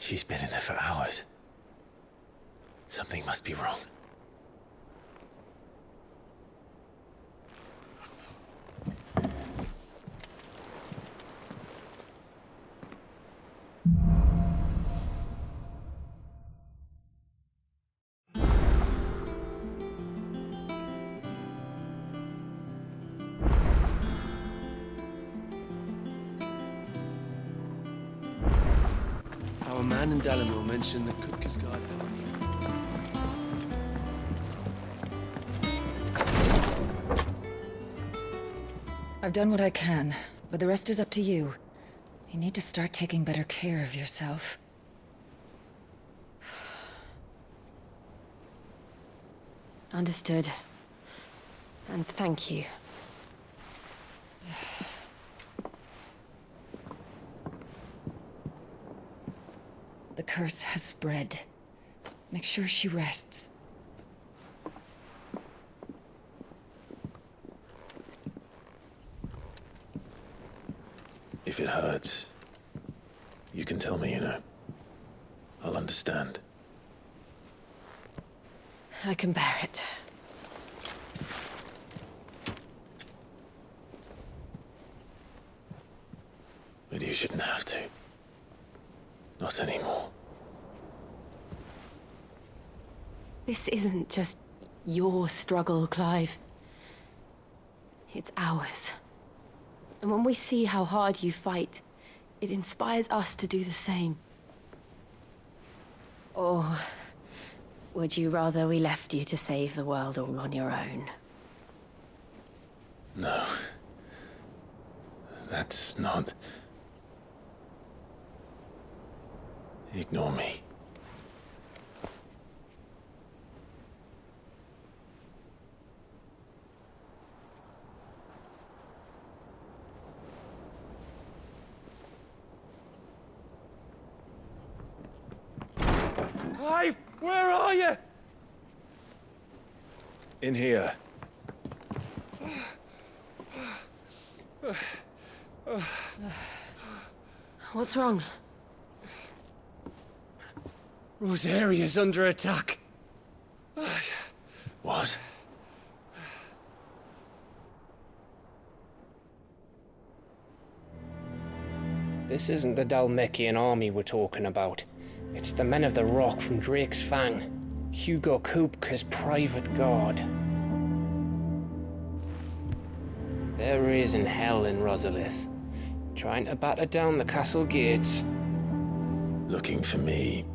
She's been in there for hours. Something must be wrong. Our man in Dalamo mentioned the Cook's Guard out. I've done what I can, but the rest is up to you. You need to start taking better care of yourself. Understood. And thank you. The curse has spread. Make sure she rests. If it hurts, you can tell me, you know. I'll understand. I can bear it. But you shouldn't have to. Not anymore. This isn't just your struggle, Clive. It's ours. And when we see how hard you fight, it inspires us to do the same. Or would you rather we left you to save the world all on your own? No. That's not... Ignore me. Clive, where are you? In here. What's wrong? Rosaria's under attack. What? This isn't the Dalmekian army we're talking about. It's the men of the Rock from Drake's Fang. Hugo Kupka's private guard. They're raising hell in Rosalith, trying to batter down the castle gates. Looking for me.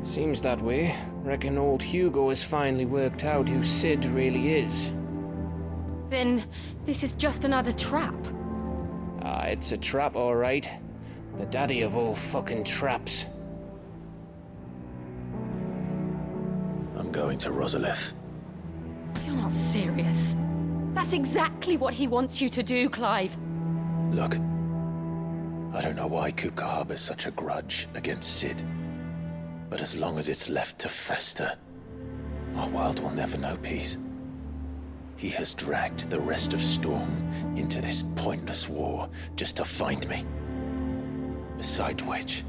Seems that way. Reckon old Hugo has finally worked out who Sid really is. Then this is just another trap. Ah, it's a trap, all right. The daddy of all fucking traps. I'm going to Rosalith. You're not serious. That's exactly what he wants you to do, Clive. Look, I don't know why Kupka harbors such a grudge against Sid. But as long as it's left to fester, our world will never know peace. He has dragged the rest of Storm into this pointless war just to find me. Besides which,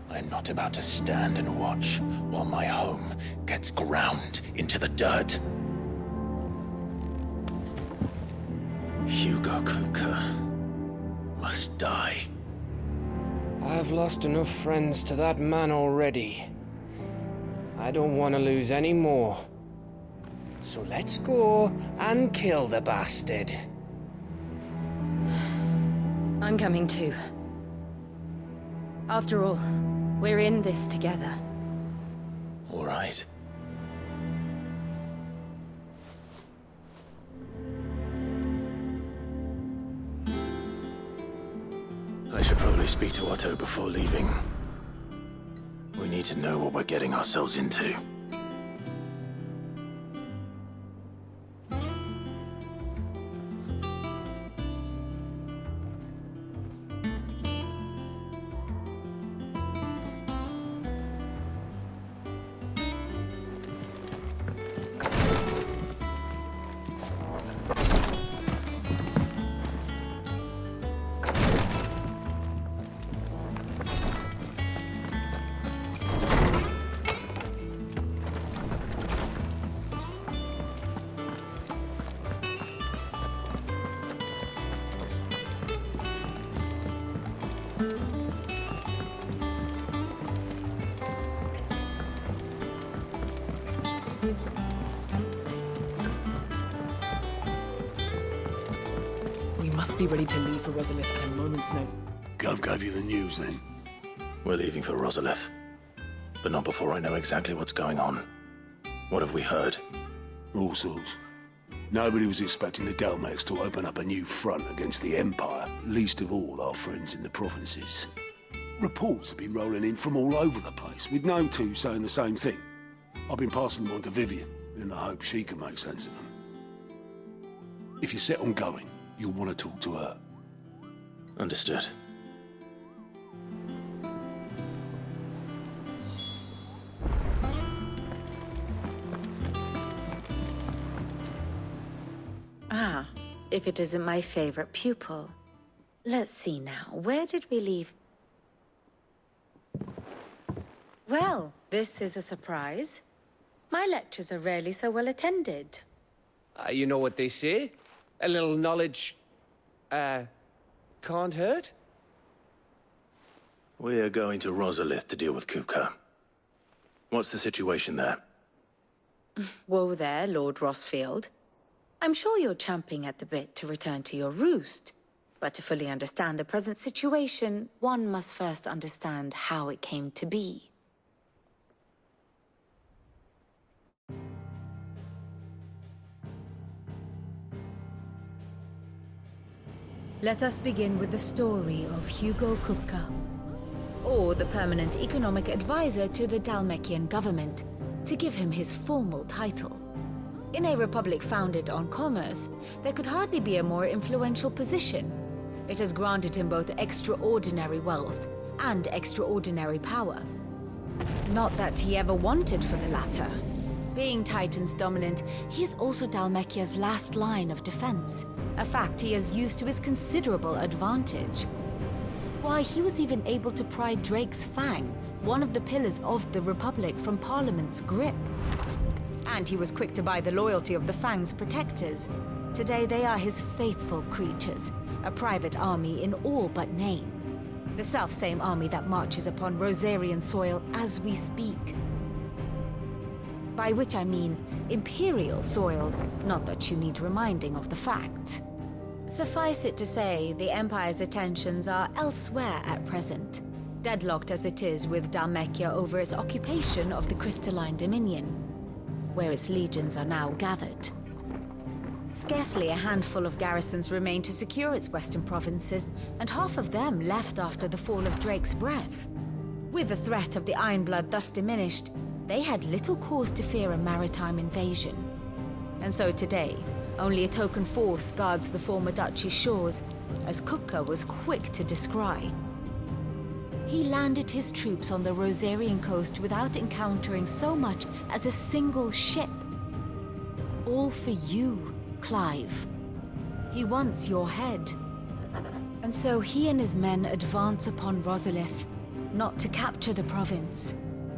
I'm not about to stand and watch while my home gets ground into the dirt. Hugo Kupka must die. I've lost enough friends to that man already. I don't want to lose any more. So let's go and kill the bastard. I'm coming too. After all, we're in this together. All right. I should probably speak to Otto before leaving. We need to know what we're getting ourselves into. must be ready to leave for Rosalith at a moment's notice. Gov gave you the news then? We're leaving for Rosalith. But not before I know exactly what's going on. What have we heard? All sorts. Nobody was expecting the Dalmex to open up a new front against the Empire, least of all our friends in the provinces. Reports have been rolling in from all over the place, with no two saying the same thing. I've been passing them on to Vivian, in the hope she can make sense of them. If you're set on going, you'll want to talk to her. Understood. Ah, if it isn't my favorite pupil. Let's see now, where did we leave? Well, this is a surprise. My lectures are rarely so well attended. You know what they say? A little knowledge, can't hurt? We're going to Rosalith to deal with Kupka. What's the situation there? Whoa there, Lord Rossfield. I'm sure you're champing at the bit to return to your roost. But to fully understand the present situation, one must first understand how it came to be. Let us begin with the story of Hugo Kupka, or the permanent economic advisor to the Dalmekian government, to give him his formal title. In a republic founded on commerce, there could hardly be a more influential position. It has granted him both extraordinary wealth and extraordinary power. Not that he ever wanted for the latter. Being Titan's dominant, he is also Dalmekia's last line of defense, a fact he has used to his considerable advantage. Why, he was even able to pry Drake's Fang, one of the pillars of the Republic, from Parliament's grip. And he was quick to buy the loyalty of the Fang's protectors. Today they are his faithful creatures, a private army in all but name. The self-same army that marches upon Rosarian soil as we speak. By which I mean Imperial soil, not that you need reminding of the fact. Suffice it to say, the Empire's attentions are elsewhere at present, deadlocked as it is with Dalmekia over its occupation of the Crystalline Dominion, where its legions are now gathered. Scarcely a handful of garrisons remain to secure its western provinces, and half of them left after the fall of Drake's Breath. With the threat of the Ironblood thus diminished, they had little cause to fear a maritime invasion. And so today, only a token force guards the former duchy's shores, as Kupka was quick to descry. He landed his troops on the Rosarian coast without encountering so much as a single ship. All for you, Clive. He wants your head. And so he and his men advance upon Rosalith, not to capture the province,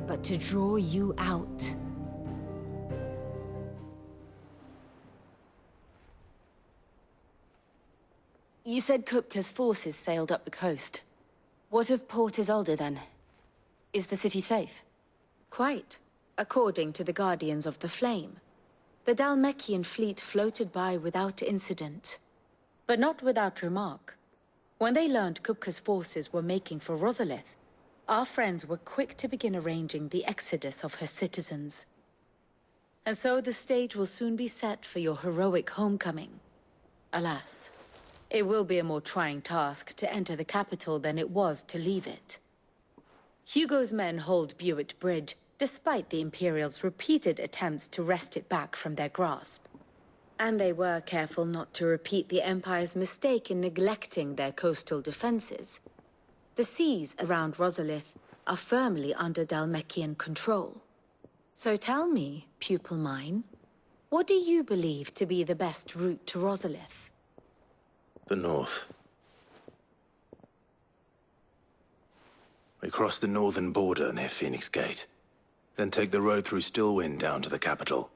but to draw you out. You said Kupka's forces sailed up the coast. What of Port Isolde, then? Is the city safe? Quite, according to the Guardians of the Flame. The Dalmekian fleet floated by without incident. But not without remark. When they learned Kupka's forces were making for Rosalith, our friends were quick to begin arranging the exodus of her citizens. And so the stage will soon be set for your heroic homecoming. Alas, it will be a more trying task to enter the capital than it was to leave it. Hugo's men hold Buett Bridge, despite the Imperials' repeated attempts to wrest it back from their grasp. And they were careful not to repeat the Empire's mistake in neglecting their coastal defenses. The seas around Rosalith are firmly under Dalmekian control. So tell me, pupil mine, what do you believe to be the best route to Rosalith? The north. We cross the northern border near Phoenix Gate, then take the road through Stillwind down to the capital.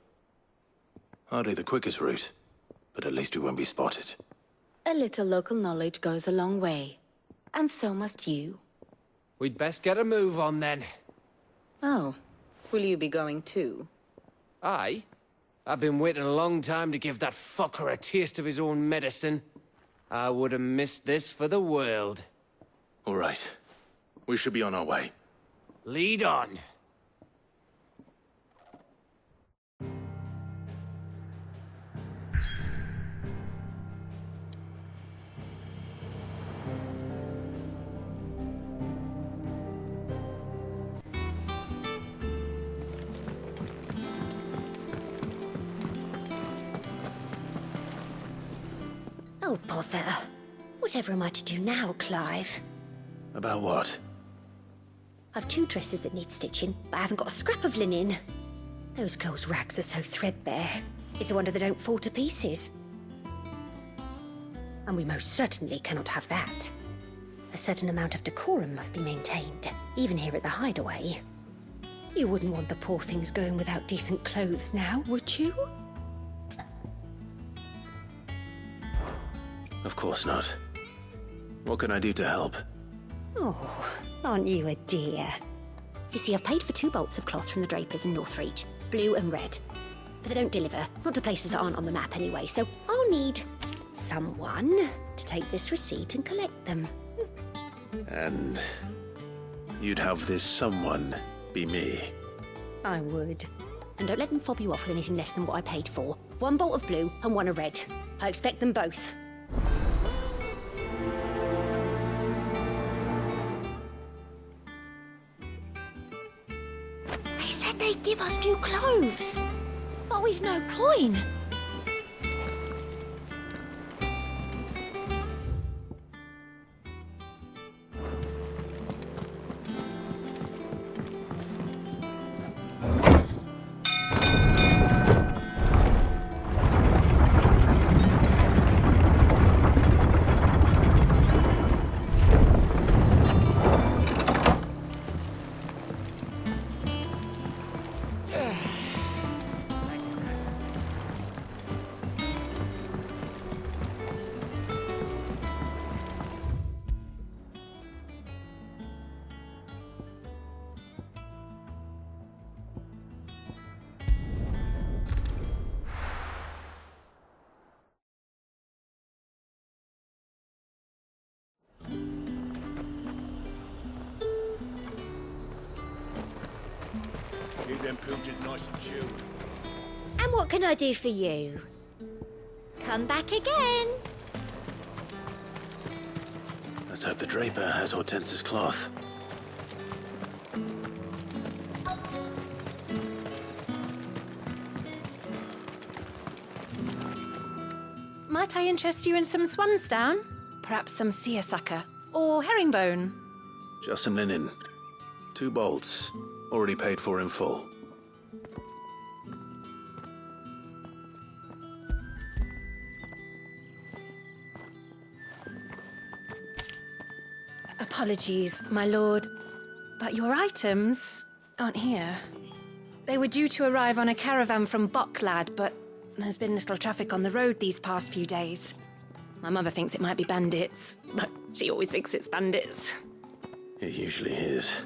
Hardly the quickest route, but at least we won't be spotted. A little local knowledge goes a long way, and so must you. We'd best get a move on then. Oh, will you be going too? Aye. I've been waiting a long time to give that fucker a taste of his own medicine. I would have missed this for the world. All right. We should be on our way. Lead on. Oh, bother. Whatever am I to do now, Clive? About what? I've 2 dresses that need stitching, but I haven't got a scrap of linen. Those girls' rags are so threadbare. It's a wonder they don't fall to pieces. And we most certainly cannot have that. A certain amount of decorum must be maintained, even here at the Hideaway. You wouldn't want the poor things going without decent clothes now, would you? Of course not. What can I do to help? Oh, aren't you a dear? You see, I've paid for 2 bolts of cloth from the drapers in Northreach, blue and red. But they don't deliver, not to places that aren't on the map anyway, so I'll need someone to take this receipt and collect them. And you'd have this someone be me. I would. And don't let them fob you off with anything less than what I paid for. 1 bolt of blue and 1 of red. I expect them both. They said they'd give us new clothes. But we've no coin. Keep them pilgers nice and chilled. And what can I do for you? Come back again. Let's hope the draper has Hortense's cloth. Might I interest you in some swansdown? Perhaps some seersucker or herringbone? Just some linen. 2 bolts. Already paid for in full. Apologies, my lord, but your items aren't here. They were due to arrive on a caravan from Bucklad, but there's been little traffic on the road these past few days. My mother thinks it might be bandits, but she always thinks it's bandits. It usually is.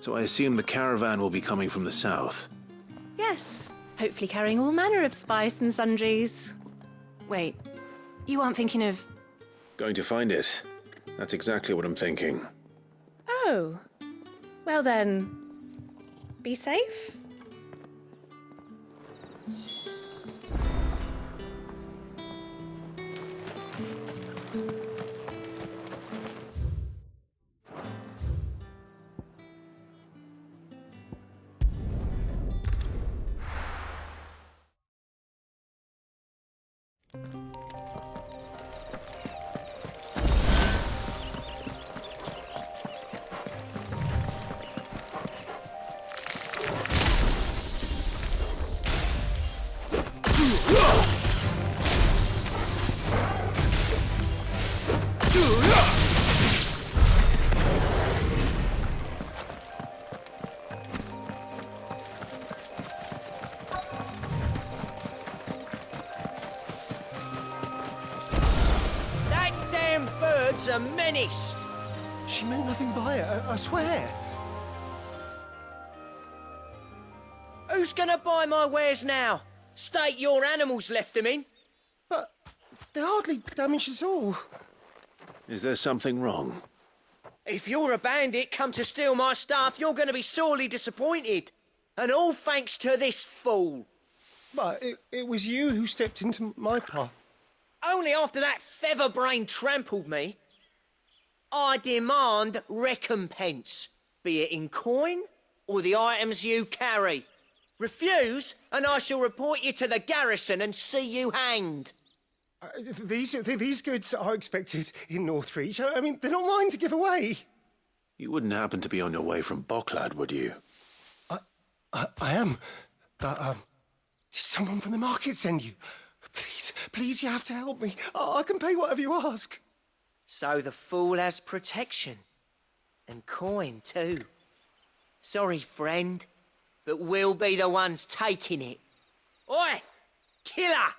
So I assume the caravan will be coming from the south. Yes, hopefully carrying all manner of spice and sundries. Wait, you aren't thinking of... Going to find it. That's exactly what I'm thinking. Oh, well then, be safe. That damn bird's a menace! She meant nothing by it, I swear. Who's gonna buy my wares now? State your animals left them in? But They hardly damaged us all. Is there something wrong? If you're a bandit come to steal my stuff, you're going to be sorely disappointed. And all thanks to this fool. But it was you who stepped into my path. Only after that feather-brain trampled me. I demand recompense, be it in coin or the items you carry. Refuse, and I shall report you to the garrison and see you hanged. These goods are expected in Northreach. I mean, they're not mine to give away. You wouldn't happen to be on your way from Bocklad, would you? I am. But, did someone from the market send you? Please, you have to help me. I can pay whatever you ask. So the fool has protection. And coin, too. Sorry, friend, but we'll be the ones taking it. Oi! Killer!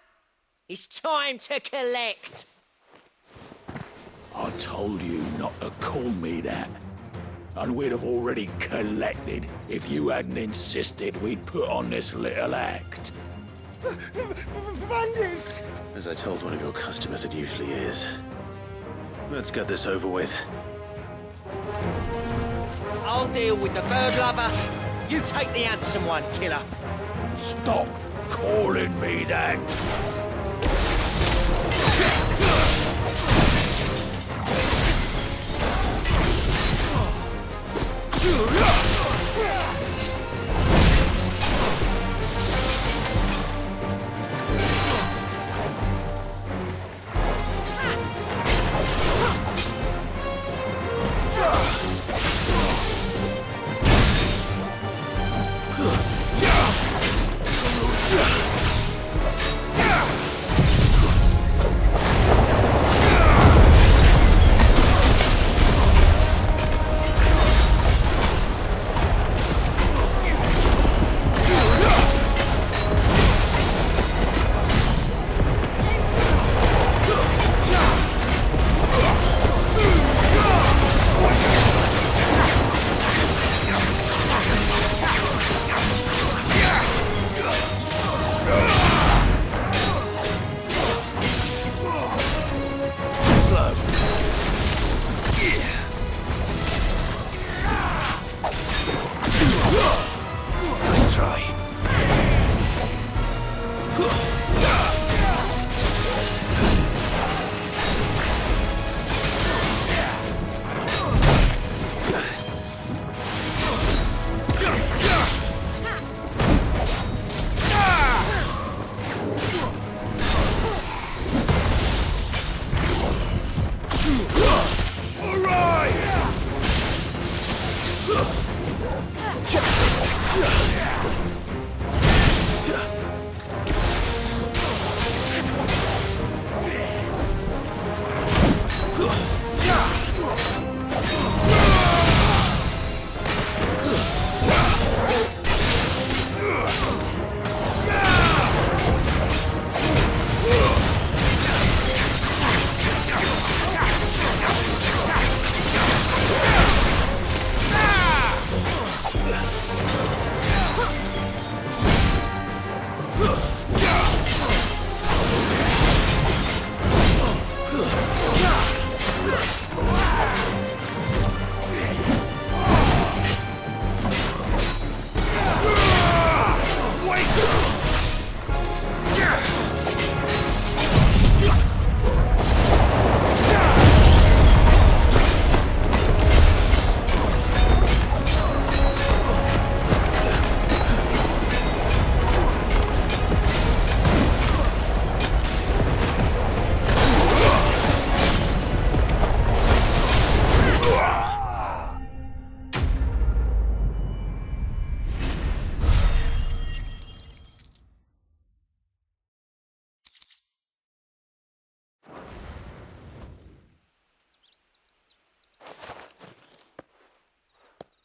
It's time to collect! I told you not to call me that. And we'd have already collected if you hadn't insisted we'd put on this little act. Bandits! As I told one of your customers, it usually is. Let's get this over with. I'll deal with the bird lover. You take the handsome one, killer. Stop calling me that.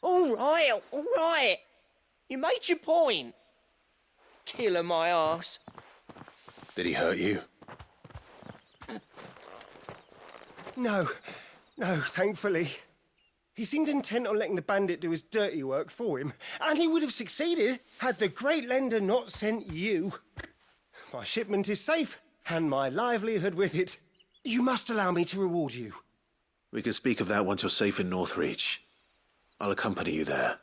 All right. You made your point. Killer my ass. Did he hurt you? No, thankfully. He seemed intent on letting the bandit do his dirty work for him, and he would have succeeded had the Great Lender not sent you. My shipment is safe, and my livelihood with it. You must allow me to reward you. We can speak of that once you're safe in Northreach. I'll accompany you there.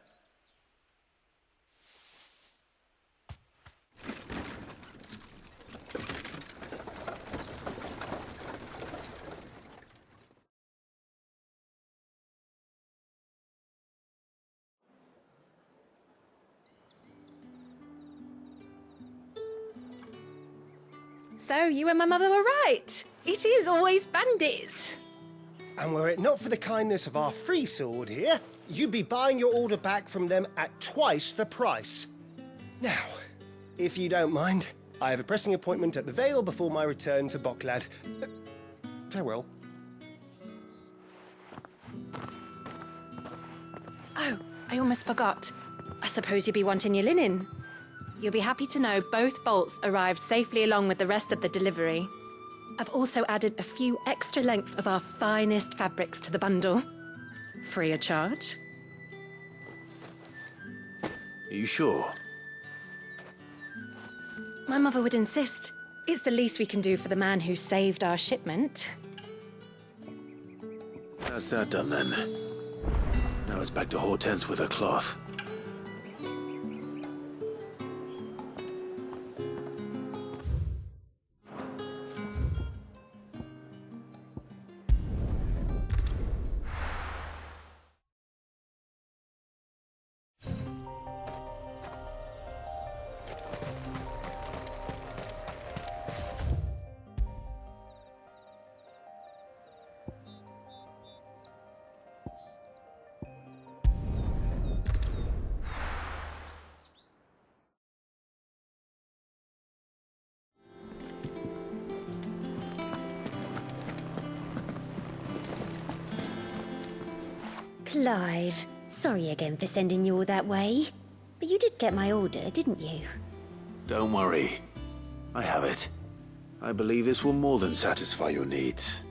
So you and my mother were right. It is always bandits. And were it not for the kindness of our free sword here, you'd be buying your order back from them at twice the price. Now, if you don't mind, I have a pressing appointment at the Vale before my return to Bocklad. Farewell. Oh, I almost forgot. I suppose you'll be wanting your linen. You'll be happy to know both bolts arrived safely along with the rest of the delivery. I've also added a few extra lengths of our finest fabrics to the bundle. Free of charge. Are you sure? My mother would insist. It's the least we can do for the man who saved our shipment. That's that done then. Now it's back to Hortense with her cloth. Clive, sorry again for sending you all that way. But you did get my order, didn't you? Don't worry. I have it. I believe this will more than satisfy your needs.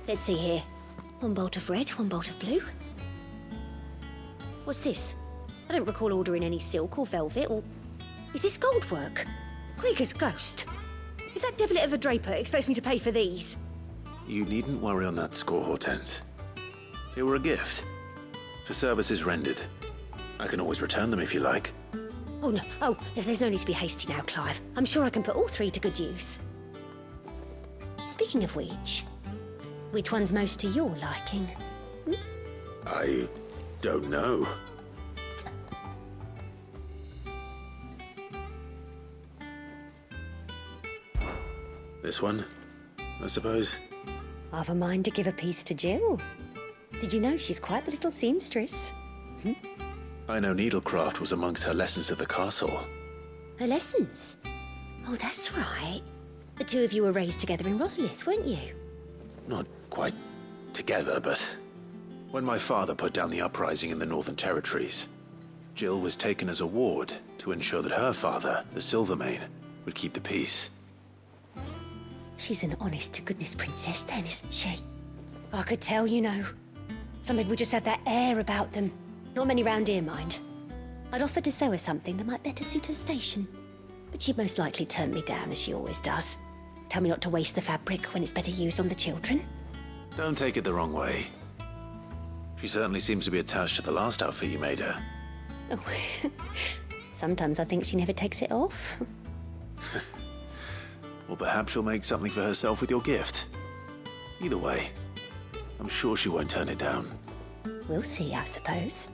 Let's see here. One bolt of red, one bolt of blue. What's this? I don't recall ordering any silk or velvet or... Is this gold work? Krieger's ghost. If that devilit of a draper expects me to pay for these... You needn't worry on that score, Hortense. They were a gift. For services rendered. I can always return them if you like. Oh, no. Oh, there's no need to be hasty now, Clive. I'm sure I can put all three to good use. Speaking of which one's most to your liking? I don't know. This one, I suppose. I've a mind to give a piece to Jill. Did you know she's quite the little seamstress? I know needlecraft was amongst her lessons at the castle. Her lessons? Oh, that's right. The two of you were raised together in Rosalith, weren't you? Not quite together, but when my father put down the uprising in the Northern Territories, Jill was taken as a ward to ensure that her father, the Silvermane, would keep the peace. She's an honest-to-goodness princess then, isn't she? I could tell, you know. Some people just have that air about them. Not many round here, mind. I'd offered to sew her something that might better suit her station. But she'd most likely turn me down, as she always does. Tell me not to waste the fabric when it's better used on the children. Don't take it the wrong way. She certainly seems to be attached to the last outfit you made her. Oh, sometimes I think she never takes it off. Or perhaps she'll make something for herself with your gift. Either way, I'm sure she won't turn it down. We'll see, I suppose.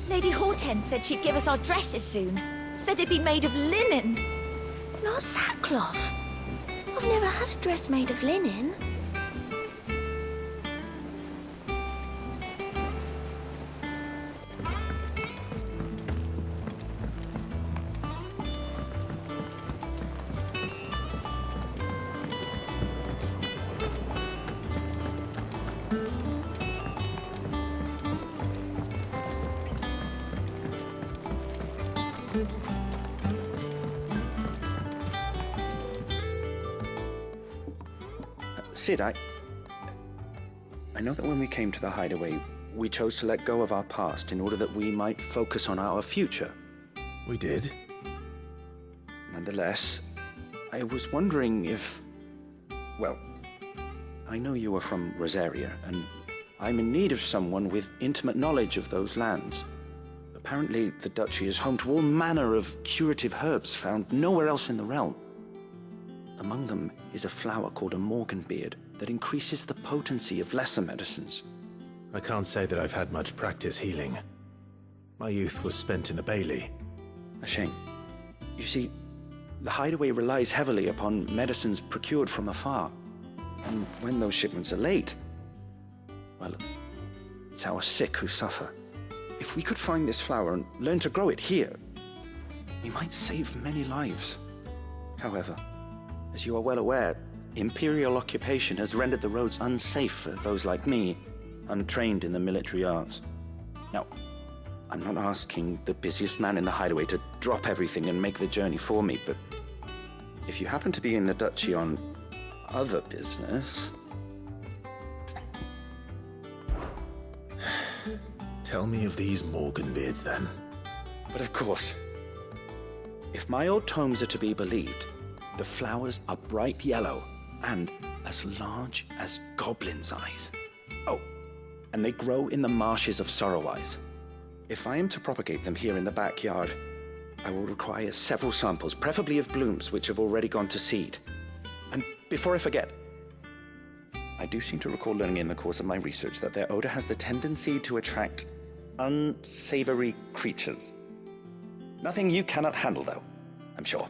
Lady Hortense said she'd give us our dresses soon. Said they'd be made of linen. Not sackcloth. I've never had a dress made of linen. Sid, I know that when we came to the hideaway, we chose to let go of our past in order that we might focus on our future. We did. Nonetheless, I was wondering if... Well, I know you are from Rosaria, and I'm in need of someone with intimate knowledge of those lands. Apparently, the Duchy is home to all manner of curative herbs found nowhere else in the realm. Among them is a flower called a morganbeard that increases the potency of lesser medicines. I can't say that I've had much practice healing. My youth was spent in the Bailey. A shame. You see, the hideaway relies heavily upon medicines procured from afar. And when those shipments are late, well, it's our sick who suffer. If we could find this flower and learn to grow it here, we might save many lives. However, as you are well aware, Imperial occupation has rendered the roads unsafe for those like me, untrained in the military arts. Now, I'm not asking the busiest man in the hideaway to drop everything and make the journey for me, but if you happen to be in the Duchy on other business... Tell me of these morganbeards, then. But of course, if my old tomes are to be believed, the flowers are bright yellow and as large as goblins' eyes. Oh, and they grow in the marshes of Sorrowise. If I am to propagate them here in the backyard, I will require several samples, preferably of blooms which have already gone to seed. And before I forget, I do seem to recall learning in the course of my research that their odor has the tendency to attract unsavory creatures. Nothing you cannot handle, though, I'm sure.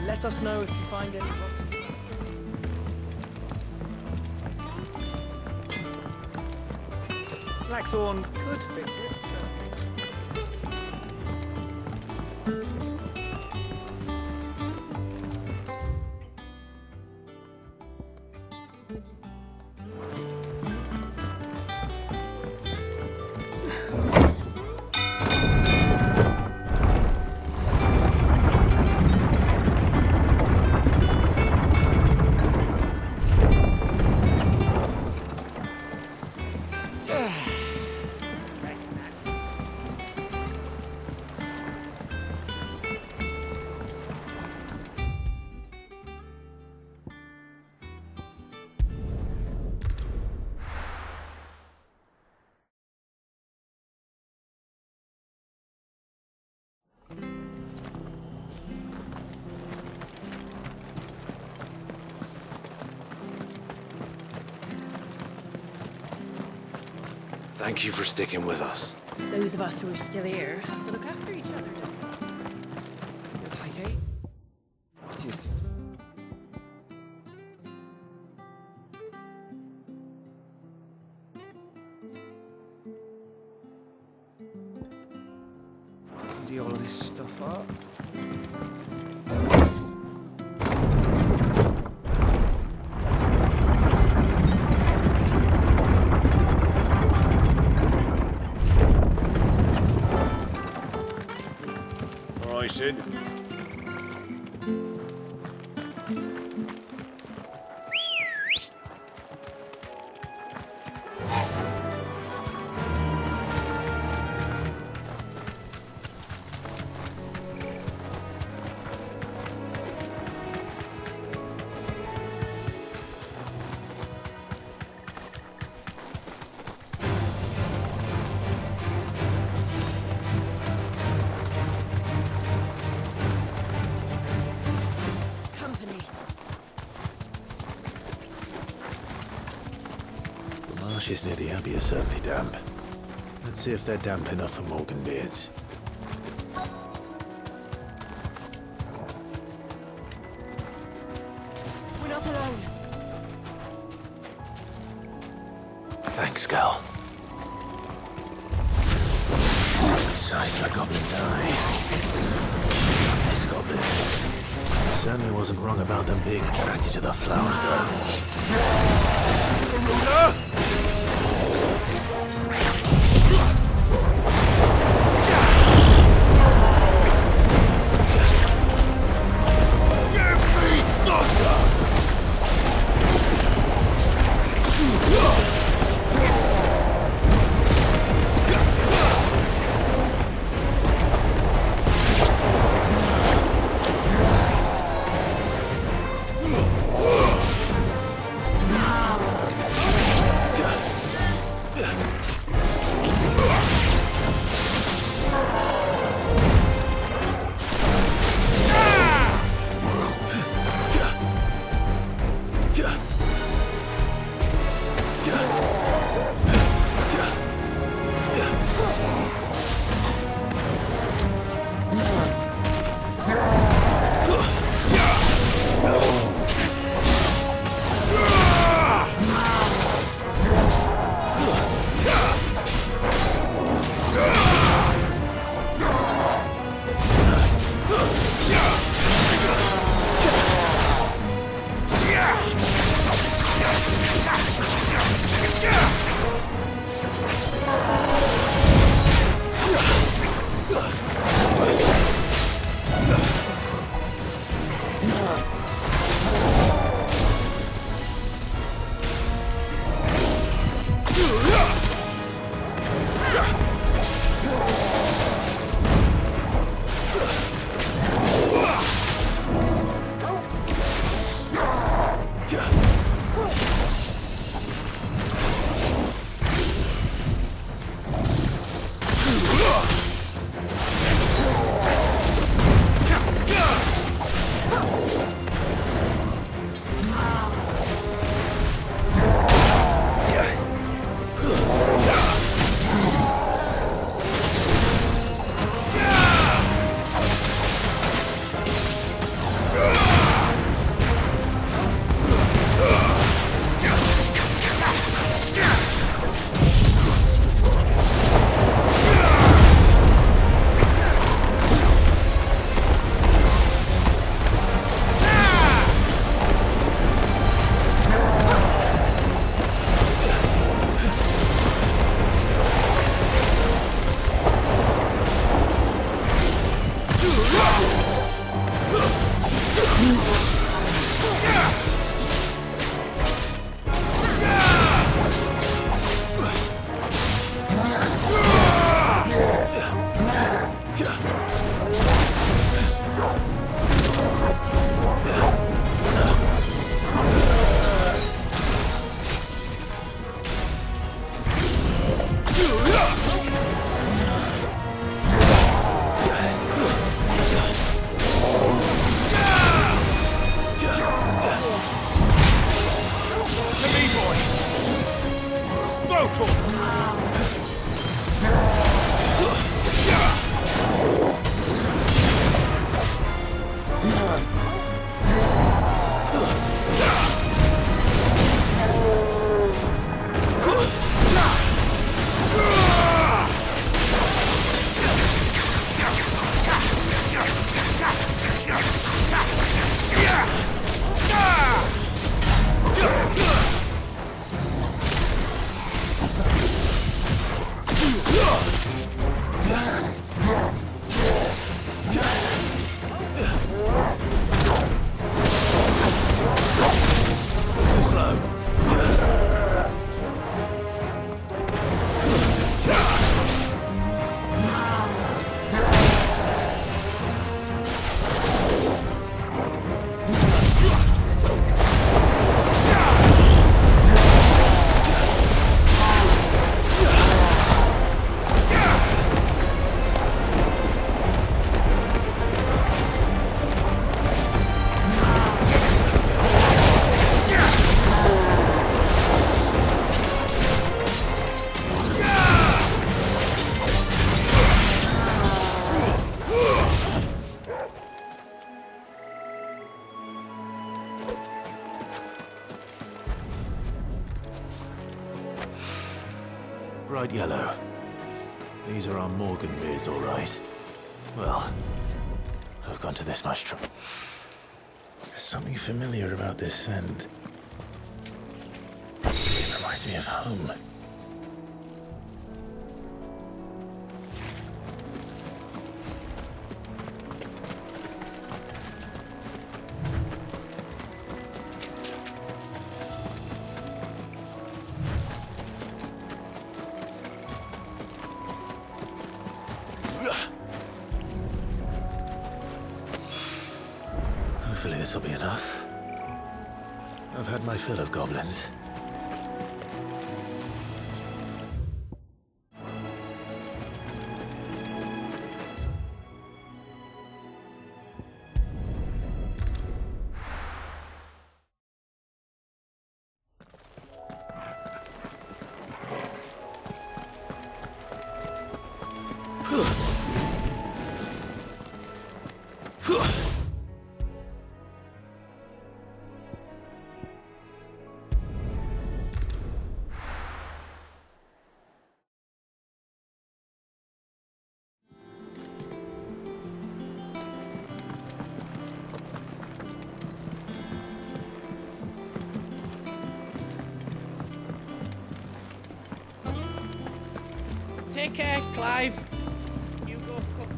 Let us know if you find any rotten. Blackthorn could fix it. Thank you for sticking with us. Those of us who are still here have to look after each other. Okay. Just... do all of this stuff up. Sid. Marshes near the Abbey are certainly damp. Let's see if they're damp enough for morganbeards. We're not alone. skull. Size for a goblin's eye. This goblin certainly wasn't wrong about them being attracted to the flowers, though. Bright yellow. These are our Morgan beards, all right. Well, I've gone to this much trouble. There's something familiar about this scent. It reminds me of home. Hopefully this will be enough. I've had my fill of goblins. Take care, Clive. You go cook.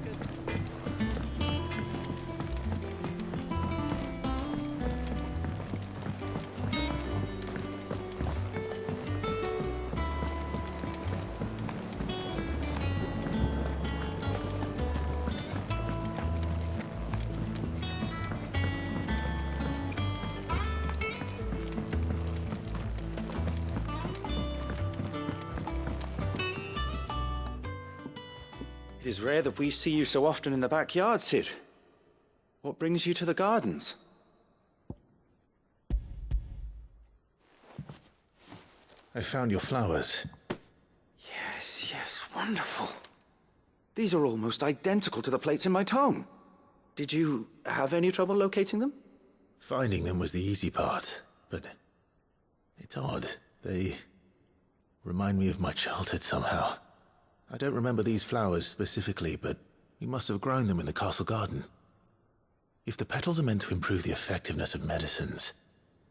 It is rare that we see you so often in the backyard, Sid. What brings you to the gardens? I found your flowers. Yes, wonderful. These are almost identical to the plates in my tome. Did you have any trouble locating them? Finding them was the easy part, but it's odd. They remind me of my childhood somehow. I don't remember these flowers specifically, but we must have grown them in the castle garden. If the petals are meant to improve the effectiveness of medicines,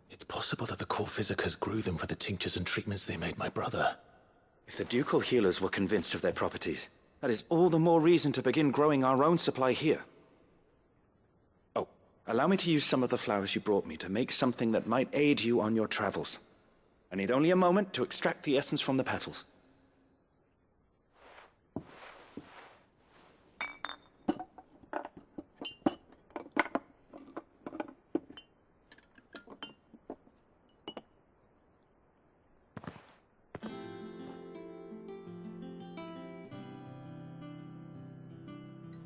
it's possible that the court physicers grew them for the tinctures and treatments they made my brother. If the ducal healers were convinced of their properties, that is all the more reason to begin growing our own supply here. Oh, allow me to use some of the flowers you brought me to make something that might aid you on your travels. I need only a moment to extract the essence from the petals.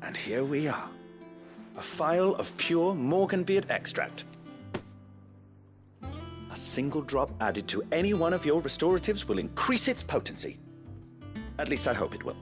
And here we are. A phial of pure Morganbeard extract. A single drop added to any one of your restoratives will increase its potency. At least I hope it will.